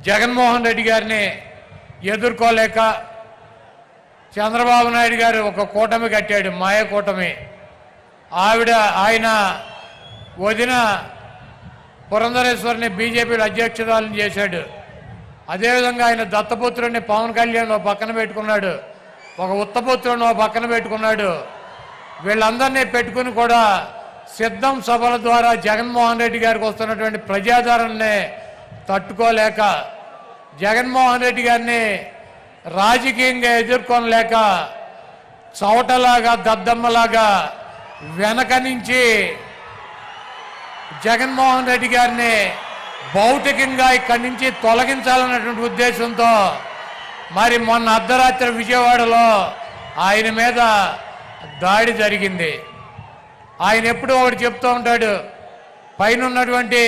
జగన్మోహన్ రెడ్డి గారిని ఎదుర్కోలేక చంద్రబాబు నాయుడు గారు ఒక కూటమి కట్టాడు, మాయ కూటమి. ఆయన వదిన పురంధరేశ్వరిని బీజేపీలో అధ్యక్షురాలను చేశాడు. అదేవిధంగా ఆయన దత్తపుత్రుడిని పవన్ కళ్యాణ్ ఓ పక్కన పెట్టుకున్నాడు, ఒక ఉత్తపుత్రుడిని ఓ పక్కన పెట్టుకున్నాడు. వీళ్ళందరినీ పెట్టుకుని కూడా సిద్ధం సభల ద్వారా జగన్మోహన్ రెడ్డి గారికి వస్తున్నటువంటి ప్రజాదరణని తట్టుకోలేక, జగన్మోహన్ రెడ్డి గారిని రాజకీయంగా ఎదుర్కొనలేక చవటలాగా దద్దమ్మలాగా వెనక నుంచి జగన్మోహన్ రెడ్డి గారిని భౌతికంగా ఇక్కడి నుంచి తొలగించాలన్నటువంటి ఉద్దేశంతో మరి మొన్న అర్ధరాత్రి విజయవాడలో ఆయన మీద దాడి జరిగింది. ఆయన ఎప్పుడూ ఒకటి చెప్తూ ఉంటాడు, పైన ఉన్నటువంటి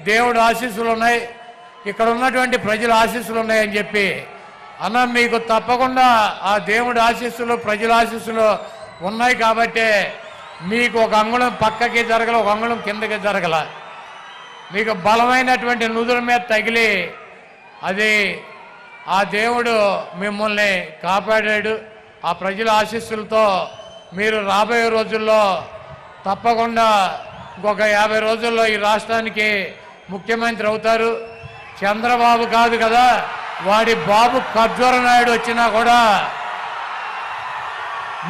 దేవుడు ఆశీస్సులు ఉన్నాయి, ఇక్కడ ఉన్నటువంటి ప్రజల ఆశీస్సులు ఉన్నాయని చెప్పి. అన్న, మీకు తప్పకుండా ఆ దేవుడి ఆశీస్సులు ప్రజల ఆశీస్సులు ఉన్నాయి కాబట్టి మీకు ఒక అంగుళం పక్కకి జరగల, ఒక అంగుళం కిందకి జరగల. మీకు బలమైనటువంటి నుదుల మీద తగిలి అది ఆ దేవుడు మిమ్మల్ని కాపాడాడు. ఆ ప్రజల ఆశీస్సులతో మీరు రాబోయే రోజుల్లో తప్పకుండా ఇంకొక 50 రోజుల్లో ఈ రాష్ట్రానికి ముఖ్యమంత్రి అవుతారు. చంద్రబాబు కాదు కదా, వాడి బాబు ఖర్జూర నాయుడు వచ్చినా కూడా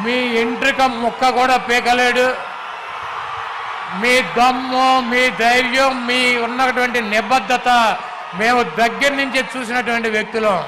మీ ఎంట్రిక ముక్క కూడా పీకలేడు. మీ దమ్ము, మీ ధైర్యం, మీ ఉన్నటువంటి నిబద్ధత మేము దగ్గర నుంచి చూసినటువంటి వ్యక్తులం.